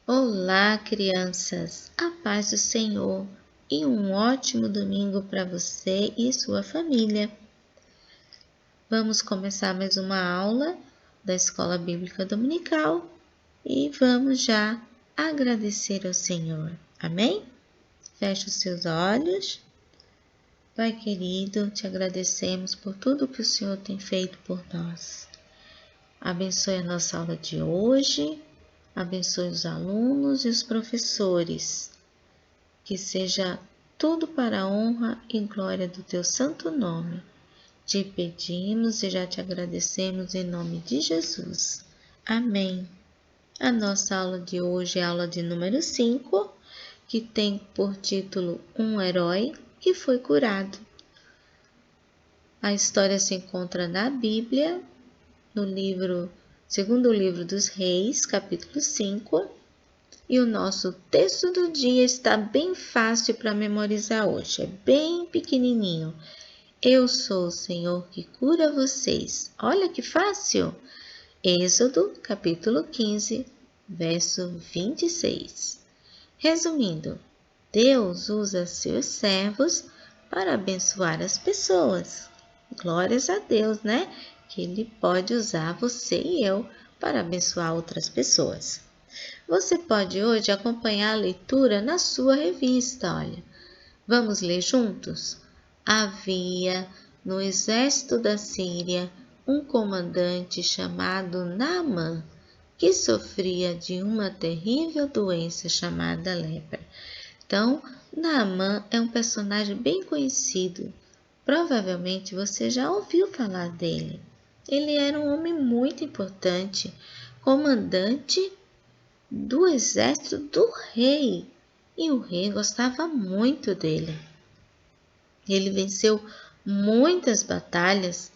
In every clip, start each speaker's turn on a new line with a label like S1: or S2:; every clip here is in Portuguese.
S1: Olá, crianças! A paz do Senhor e um ótimo domingo para você e sua família. Vamos começar mais uma aula da Escola Bíblica Dominical e vamos já agradecer ao Senhor. Amém? Feche os seus olhos. Pai querido, te agradecemos por tudo que o Senhor tem feito por nós. Abençoe a nossa aula de hoje. Abençoe os alunos e os professores. Que seja tudo para a honra e glória do teu santo nome. Te pedimos e já te agradecemos em nome de Jesus. Amém. A nossa aula de hoje é a aula de número 5, que tem por título Um Herói que Foi Curado. A história se encontra na Bíblia, no segundo livro dos Reis, capítulo 5, e o nosso texto do dia está bem fácil para memorizar hoje, é bem pequenininho. Eu sou o Senhor que cura vocês. Olha que fácil! Êxodo, capítulo 15, verso 26. Resumindo, Deus usa seus servos para abençoar as pessoas. Glórias a Deus, né? Que Ele pode usar você e eu para abençoar outras pessoas. Você pode hoje acompanhar a leitura na sua revista, olha. Vamos ler juntos? Havia no exército da Síria um comandante chamado Naamã, que sofria de uma terrível doença chamada lepra. Então, Naamã é um personagem bem conhecido. Provavelmente você já ouviu falar dele. Ele era um homem muito importante, comandante do exército do rei, e o rei gostava muito dele. Ele venceu muitas batalhas,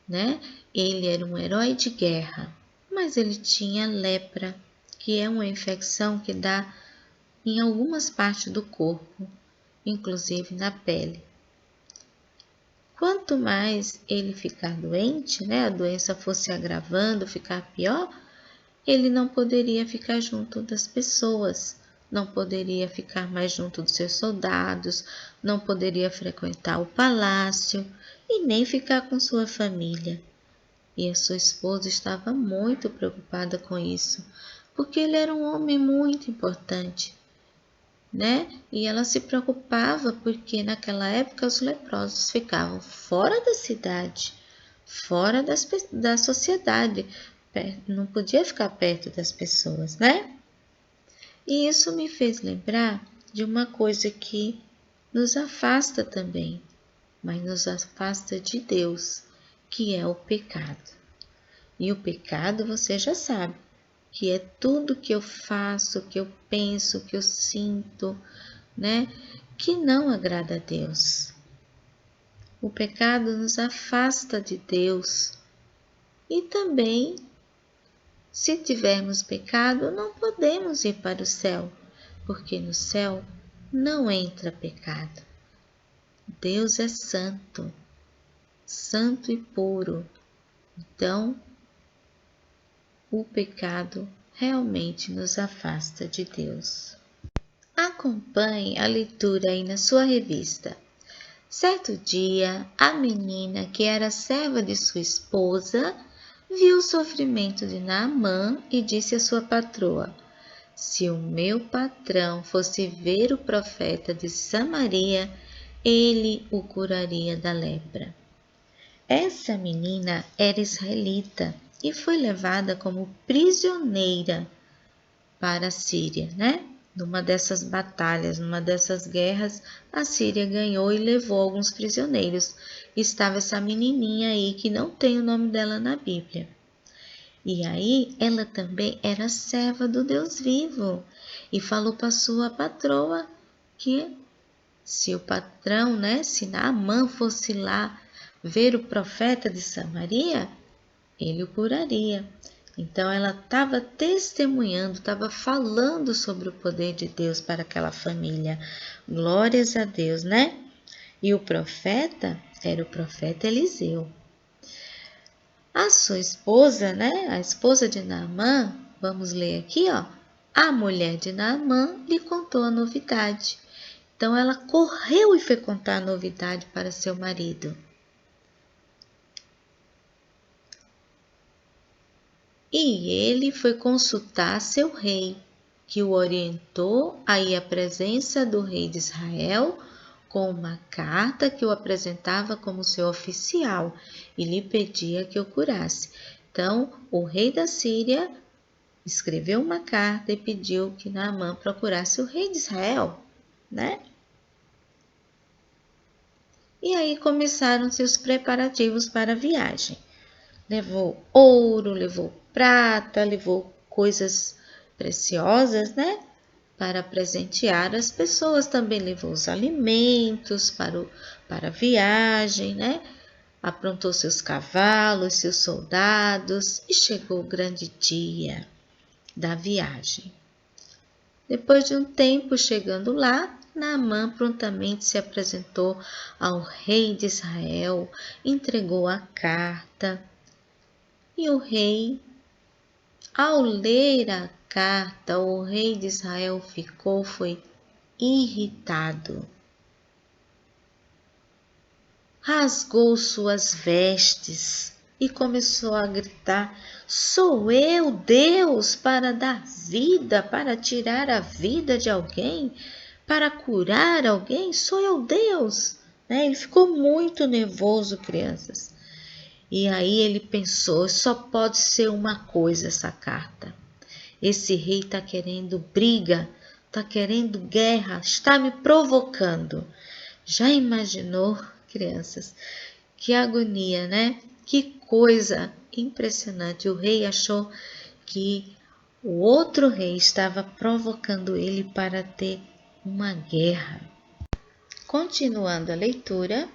S1: né? Ele era um herói de guerra, mas ele tinha lepra, que é uma infecção que dá em algumas partes do corpo, inclusive na pele. Quanto mais ele ficar doente, né, a doença fosse agravando, ficar pior, ele não poderia ficar junto das pessoas, não poderia ficar mais junto dos seus soldados, não poderia frequentar o palácio e nem ficar com sua família. E a sua esposa estava muito preocupada com isso, porque ele era um homem muito importante, né? E ela se preocupava porque naquela época os leprosos ficavam fora da cidade, fora da sociedade, não podia ficar perto das pessoas, né? E isso me fez lembrar de uma coisa que nos afasta também, mas nos afasta de Deus, que é o pecado. E o pecado você já sabe, que é tudo que eu faço, que eu penso, que eu sinto, né? Que não agrada a Deus. O pecado nos afasta de Deus. E também, se tivermos pecado, não podemos ir para o céu, porque no céu não entra pecado. Deus é santo, santo e puro. Então, o pecado realmente nos afasta de Deus. Acompanhe a leitura aí na sua revista. Certo dia, a menina, que era serva de sua esposa, viu o sofrimento de Naamã e disse à sua patroa: se o meu patrão fosse ver o profeta de Samaria, ele o curaria da lepra. Essa menina era israelita e foi levada como prisioneira para a Síria, né? Numa dessas batalhas, numa dessas guerras, a Síria ganhou e levou alguns prisioneiros. Estava essa menininha aí que não tem o nome dela na Bíblia. E aí ela também era serva do Deus vivo e falou para sua patroa que se o patrão, né, se Naamã fosse lá ver o profeta de Samaria, ele o curaria. Então ela estava testemunhando, estava falando sobre o poder de Deus para aquela família. Glórias a Deus, né? E o profeta era o profeta Eliseu. A sua esposa, né? A esposa de Naamã, vamos ler aqui, ó. A mulher de Naamã lhe contou a novidade. Então ela correu e foi contar a novidade para seu marido. E ele foi consultar seu rei, que o orientou a ir à presença do rei de Israel com uma carta que o apresentava como seu oficial e lhe pedia que o curasse. Então, o rei da Síria escreveu uma carta e pediu que Naamã procurasse o rei de Israel, né? E aí começaram-se os preparativos para a viagem. Levou ouro, levou prata, levou coisas preciosas, né? Para presentear as pessoas. Também levou os alimentos para a viagem, né? Aprontou seus cavalos, seus soldados e chegou o grande dia da viagem. Depois de um tempo chegando lá, Naamã prontamente se apresentou ao rei de Israel, entregou a carta. E o rei, ao ler a carta, o rei de Israel foi irritado. Rasgou suas vestes e começou a gritar: "Sou eu, Deus, para dar vida, para tirar a vida de alguém, para curar alguém? Sou eu, Deus?" Ele ficou muito nervoso, crianças. E aí ele pensou: só pode ser uma coisa essa carta. Esse rei está querendo briga, está querendo guerra, está me provocando. Já imaginou, crianças? Que agonia, né? Que coisa impressionante. O rei achou que o outro rei estava provocando ele para ter uma guerra. Continuando a leitura.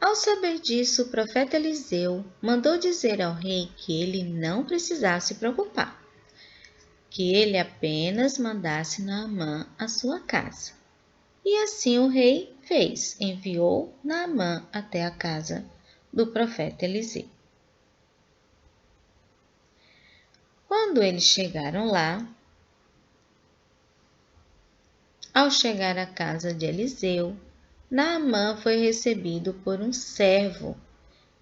S1: Ao saber disso, o profeta Eliseu mandou dizer ao rei que ele não precisasse se preocupar, que ele apenas mandasse Naamã à sua casa. E assim o rei fez, enviou Naamã até a casa do profeta Eliseu. Quando eles chegaram lá, ao chegar à casa de Eliseu, Naamã foi recebido por um servo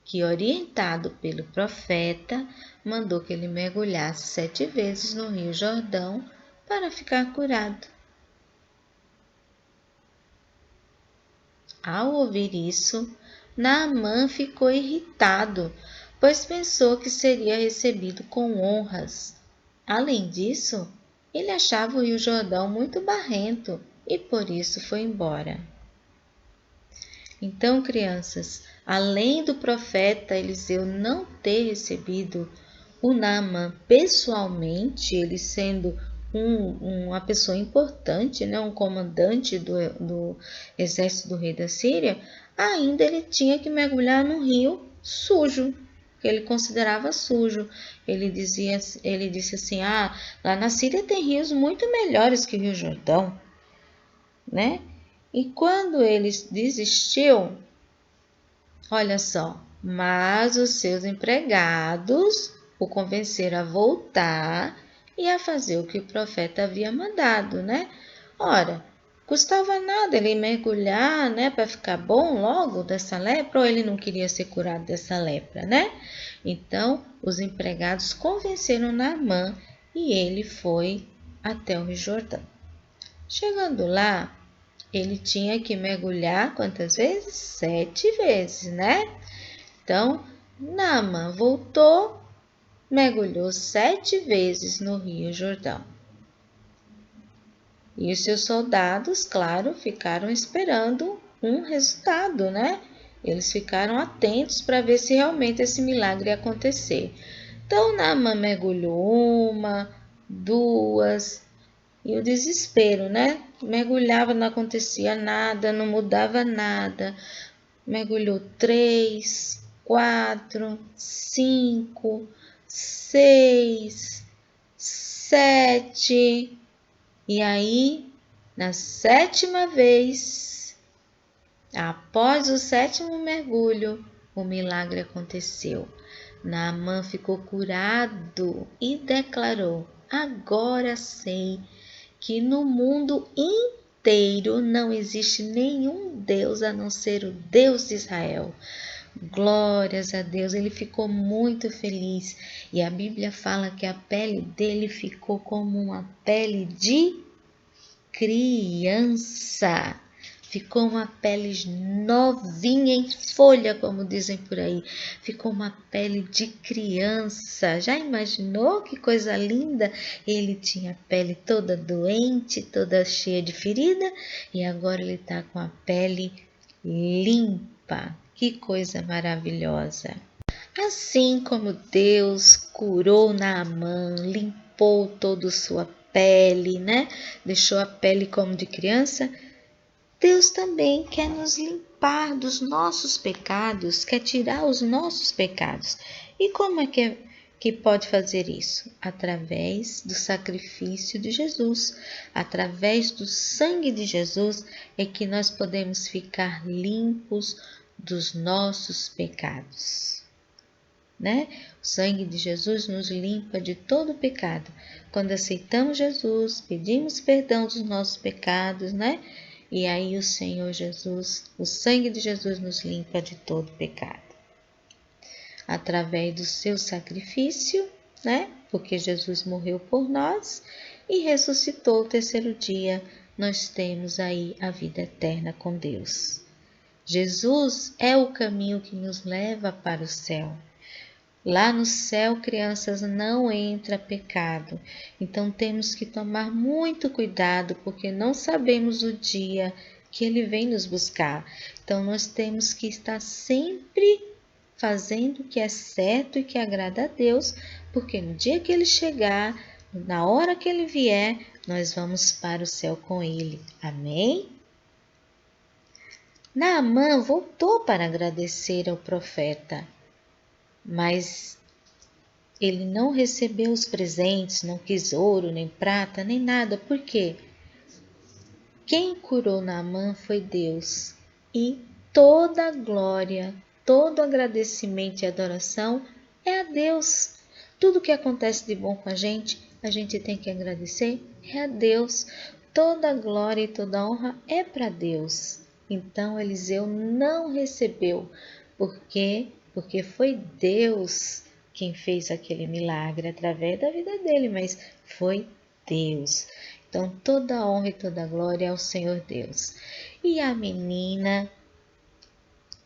S1: que, orientado pelo profeta, mandou que ele mergulhasse 7 vezes no rio Jordão para ficar curado. Ao ouvir isso, Naamã ficou irritado, pois pensou que seria recebido com honras. Além disso, ele achava o rio Jordão muito barrento e por isso foi embora. Então, crianças, além do profeta Eliseu não ter recebido o Naamã pessoalmente, ele sendo uma pessoa importante, né, um comandante do exército do rei da Síria, ainda ele tinha que mergulhar num rio sujo, que ele considerava sujo. Ele disse assim: lá na Síria tem rios muito melhores que o Rio Jordão, né? E quando ele desistiu, olha só, mas os seus empregados o convenceram a voltar e a fazer o que o profeta havia mandado, né? Ora, custava nada ele mergulhar, né, para ficar bom logo dessa lepra, ou ele não queria ser curado dessa lepra, né? Então, os empregados convenceram Naamã e ele foi até o Rio Jordão. Chegando lá, ele tinha que mergulhar quantas vezes? 7 vezes, né? Então, Naamã voltou, mergulhou 7 vezes no Rio Jordão. E os seus soldados, claro, ficaram esperando um resultado, né? Eles ficaram atentos para ver se realmente esse milagre ia acontecer. Então, Naamã mergulhou 1, 2, e o desespero, né? Mergulhava, não acontecia nada, não mudava nada. Mergulhou 3, 4, 5, 6, 7. E aí, na 7ª vez, após o 7º mergulho, o milagre aconteceu. Naamã ficou curado e declarou: agora sei que no mundo inteiro não existe nenhum Deus a não ser o Deus de Israel. Glórias a Deus, ele ficou muito feliz. E a Bíblia fala que a pele dele ficou como uma pele de criança. Ficou uma pele novinha em folha, como dizem por aí. Ficou uma pele de criança. Já imaginou que coisa linda? Ele tinha a pele toda doente, toda cheia de ferida, e agora ele está com a pele limpa. Que coisa maravilhosa! Assim como Deus curou Naamã, limpou toda a sua pele, né? Deixou a pele como de criança, Deus também quer nos limpar dos nossos pecados, quer tirar os nossos pecados. E como é que pode fazer isso? Através do sacrifício de Jesus. Através do sangue de Jesus é que nós podemos ficar limpos dos nossos pecados. Né? O sangue de Jesus nos limpa de todo pecado. Quando aceitamos Jesus, pedimos perdão dos nossos pecados, né? E aí o Senhor Jesus, o sangue de Jesus nos limpa de todo pecado. Através do seu sacrifício, né? Porque Jesus morreu por nós e ressuscitou o terceiro dia, nós temos aí a vida eterna com Deus. Jesus é o caminho que nos leva para o céu. Lá no céu, crianças, não entra pecado. Então temos que tomar muito cuidado, porque não sabemos o dia que ele vem nos buscar. Então nós temos que estar sempre fazendo o que é certo e que agrada a Deus, porque no dia que ele chegar, na hora que ele vier, nós vamos para o céu com ele. Amém? Naamã voltou para agradecer ao profeta. Mas ele não recebeu os presentes, não quis ouro, nem prata, nem nada. Por quê? Quem curou Naamã foi Deus. E toda a glória, todo agradecimento e adoração é a Deus. Tudo que acontece de bom com a gente tem que agradecer, é a Deus. Toda a glória e toda a honra é para Deus. Então Eliseu não recebeu. Por quê? Porque foi Deus quem fez aquele milagre através da vida dele, mas foi Deus. Então toda a honra e toda a glória é ao Senhor Deus. E a menina,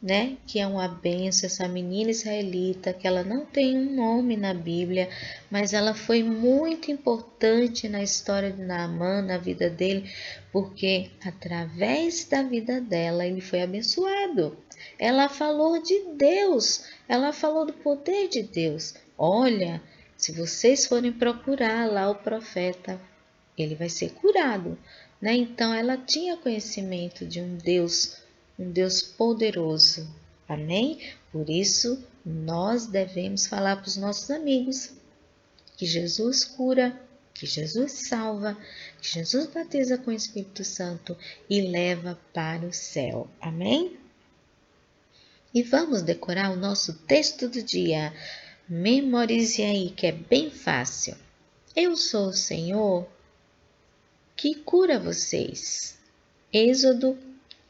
S1: né, que é uma bênção, essa menina israelita, que ela não tem um nome na Bíblia, mas ela foi muito importante na história de Naamã, na vida dele, porque através da vida dela ele foi abençoado. Ela falou de Deus, ela falou do poder de Deus. Olha, se vocês forem procurar lá o profeta, ele vai ser curado, né? Então ela tinha conhecimento de um Deus poderoso. Amém? Por isso, nós devemos falar para os nossos amigos que Jesus cura, que Jesus salva, que Jesus batiza com o Espírito Santo e leva para o céu. Amém? E vamos decorar o nosso texto do dia. Memorize aí, que é bem fácil. Eu sou o Senhor que cura vocês. Êxodo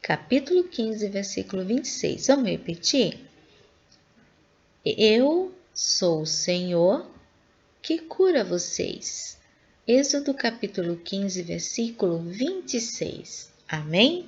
S1: capítulo 15, versículo 26. Vamos repetir? Eu sou o Senhor que cura vocês. Êxodo capítulo 15, versículo 26. Amém?